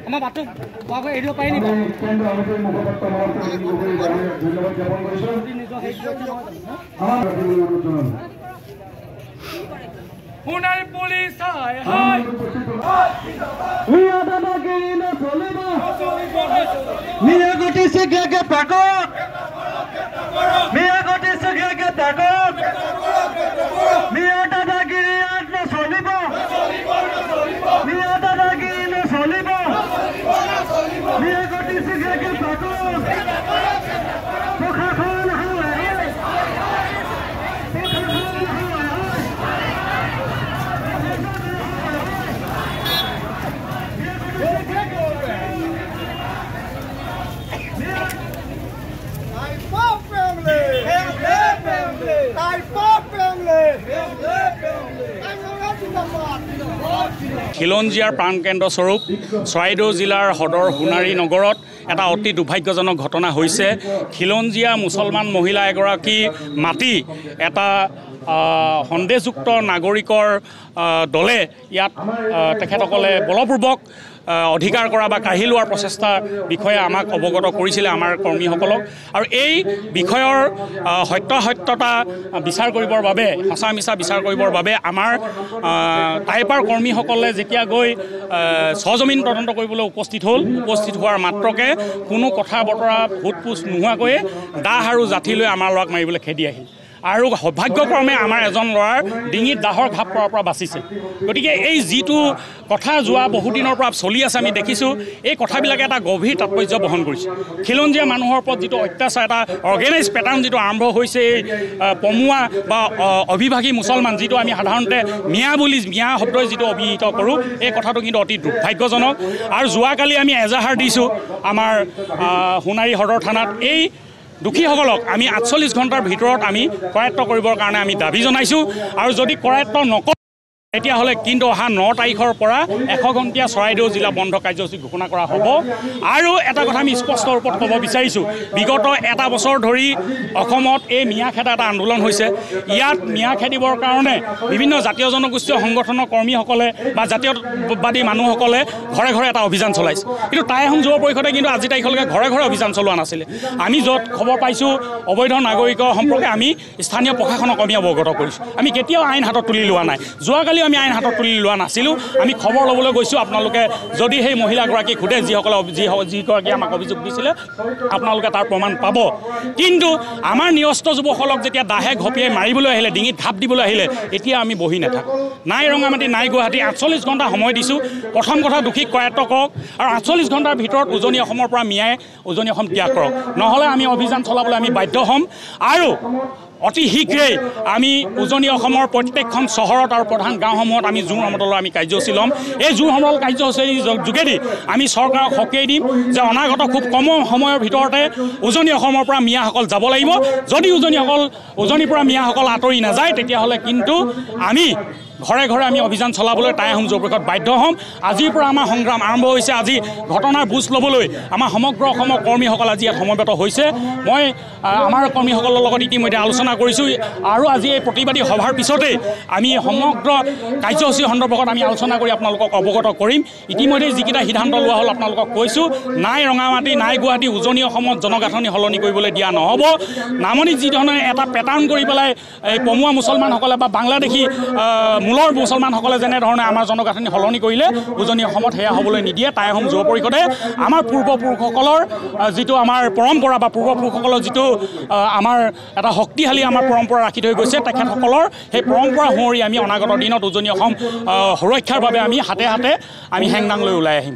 আমাৰ বাটটো এৰিব পাৰি নেকি? সোণাৰী পুলিচ খিলঞ্জীয়াৰ প্ৰাণকেন্দ্ৰস্বৰূপ চৰাইদেউ জিলাৰ সদৰ সোণাৰী নগৰত এটা অতি দুৰ্ভাগ্যজনক ঘটনা হৈছে। খিলঞ্জীয়া মুছলমান মহিলা এগৰাকী মাতি এটা সন্দেহযুক্ত নাগৰিকৰ দলে ইয়াত তেখেতসকলে বলপূৰ্বক অধিকাৰ কৰা বা কাঢ়ি লোৱাৰ প্ৰচেষ্টাৰ বিষয়ে আমাক অৱগত কৰিছিলে আমাৰ কৰ্মীসকলক। আৰু এই বিষয়ৰ সত্যতা বিচাৰ কৰিবৰ বাবে, সঁচা মিছা বিচাৰ কৰিবৰ বাবে আমাৰ টাইপাৰ কৰ্মীসকলে যেতিয়া গৈ সজমিন তদন্ত কৰিবলৈ উপস্থিত হ'ল, উপস্থিত হোৱাৰ মাত্ৰকে কোনো কথা বতৰা ভূতপোচ নোহোৱাকৈয়ে দাহ আৰু জাঠি লৈ আমাৰ ল'ৰাক মাৰিবলৈ খেদি আহিল। আৰু সৌভাগ্যক্ৰমে আমাৰ এজন ল'ৰাৰ ডিঙিত দাহৰ ঘাপ পৰাৰ পৰা বাচিছে। গতিকে এই যিটো কথা যোৱা বহুদিনৰ পৰা চলি আছে আমি দেখিছোঁ, এই কথাবিলাকে এটা গভীৰ তাৎপৰ্য বহন কৰিছে। খিলঞ্জীয়া মানুহৰ ওপৰত যিটো অত্যাচাৰ, এটা অৰ্গেনাইজ পেটাৰ্ণ যিটো আৰম্ভ হৈছে, এই পমুৱা বা অভিভাষী মুছলমান যিটো আমি সাধাৰণতে মিয়া শব্দই যিটো অভিহিত কৰোঁ, এই কথাটো কিন্তু অতি দুৰ্ভাগ্যজনক। আৰু যোৱাকালি আমি এজাহাৰ দিছোঁ আমাৰ সোণাৰী সদৰ থানাত। এই দুখীসকলক আমি ৪৮ ঘণ্টাৰ ভিতৰত আমি কৰায়ত্ব কৰিবৰ কাৰণে আমি দাবী জনাইছোঁ। আৰু যদি কৰায়ত্ব নকৰে তেতিয়াহ'লে কিন্তু অহা ৯ তাৰিখৰ পৰা ১০০ ঘণ্টীয়া চৰাইদেউ জিলা বন্ধ কাৰ্যসূচী ঘোষণা কৰা হ'ব। আৰু এটা কথা আমি স্পষ্ট ৰূপত ক'ব বিচাৰিছোঁ, বিগত এটা বছৰ ধৰি অসমত এই মিয়া খেদা এটা আন্দোলন হৈছে। ইয়াত মিয়া খেদিবৰ কাৰণে বিভিন্ন জাতীয় জনগোষ্ঠীয় সংগঠনৰ কৰ্মীসকলে বা জাতীয়বাদী মানুহসকলে ঘৰে ঘৰে এটা অভিযান চলাইছে। কিন্তু টাই আহোম যুৱ পৰিষদে কিন্তু আজি তাৰিখলৈকে ঘৰে ঘৰে অভিযান চলোৱা নাছিলে। আমি য'ত খবৰ পাইছোঁ অবৈধ নাগৰিকৰ সম্পৰ্কে আমি স্থানীয় প্ৰশাসনক আমি অৱগত কৰিছোঁ। আমি কেতিয়াও আইন হাতত তুলি লোৱা নাই। যোৱাকালি আমি আইন হাতত তুলি লোৱা নাছিলোঁ। আমি খবৰ ল'বলৈ গৈছোঁ। আপোনালোকে যদি সেই মহিলাগৰাকীক সোধে, যিগৰাকীয়ে আমাক অভিযোগ দিছিলে, আপোনালোকে তাৰ প্ৰমাণ পাব। কিন্তু আমাৰ নিৰস্ত্ৰ যুৱকসকলক যেতিয়া দাহে ঘপিয়াই মাৰিবলৈ আহিলে, ডিঙিত ঘাপ দিবলৈ আহিলে, এতিয়া আমি বহি নাথাকোঁ। নাই ৰঙামাটি, নাই গুৱাহাটী, ৪৮ ঘণ্টা সময় দিছোঁ। প্ৰথম কথা দোষীক কৰায়ত্ব কৰক, আৰু ৪৮ ঘণ্টাৰ ভিতৰত উজনি অসমৰ পৰা মিয়াই উজনি অসম ত্যাগ কৰক। নহ'লে আমি অভিযান চলাবলৈ আমি বাধ্য হ'ম। আৰু অতি শীঘ্ৰেই আমি উজনি অসমৰ প্ৰত্যেকখন চহৰত আৰু প্ৰধান গাঁওসমূহত আমি জোৰ সমদলৰ আমি কাৰ্যসূচী ল'ম। এই জোৰ সমদল কাৰ্যসূচীৰ যোগেদি আমি চৰকাৰক সকীয়াই দিম যে অনাগত খুব কম সময়ৰ ভিতৰতে উজনি অসমৰ পৰা মিয়াসকল যাব লাগিব। যদি উজনিৰ পৰা মিয়াসকল আঁতৰি নাযায়, তেতিয়াহ'লে কিন্তু আমি ঘৰে ঘৰে আমি অভিযান চলাবলৈ টাই আহোম যুৱ পৰিষদ বাধ্য হ'ম। আজিৰ পৰা আমাৰ সংগ্ৰাম আৰম্ভ হৈছে। আজি ঘটনাৰ বুজ ল'বলৈ আমাৰ সমগ্ৰ অসমৰ কৰ্মীসকল আজি ইয়াত সমবেত হৈছে। মই আমাৰ কৰ্মীসকলৰ লগত ইতিমধ্যে আলোচনা কৰিছোঁ, আৰু আজি এই প্ৰতিবাদী সভাৰ পিছতেই আমি সমগ্ৰ কাৰ্যসূচী সন্দৰ্ভত আমি আলোচনা কৰি আপোনালোকক অৱগত কৰিম। ইতিমধ্যে যিকেইটা সিদ্ধান্ত লোৱা হ'ল আপোনালোকক কৈছোঁ। নাই ৰঙামাটি, নাই গুৱাহাটী, উজনি অসমত জনগাঁথনি সলনি কৰিবলৈ দিয়া নহ'ব। নামনিত যিধৰণে এটা পেটাৰ্ণ কৰি পেলাই এই পমুৱা মুছলমানসকলে বা বাংলাদেশী মূলৰ মুছলমানসকলে যেনেধৰণে আমাৰ জনগাঁথনি সলনি কৰিলে, উজনি অসমত সেয়া হ'বলৈ নিদিয়ে। টাই আহোম যুৱ পৰিষদে আমাৰ পূৰ্বপুৰুষসকলৰ যিটো আমাৰ পৰম্পৰা বা পূৰ্বপুৰুষসকলৰ যিটো আমাৰ এটা শক্তিশালী আমাৰ পৰম্পৰা ৰাখি থৈ গৈছে, তেখেতসকলৰ সেই পৰম্পৰা সুঁৱৰি আমি অনাগত দিনত উজনি অসম সুৰক্ষাৰ বাবে আমি হাতে হাতে আমি হেংদাং লৈ ওলাই আহিম।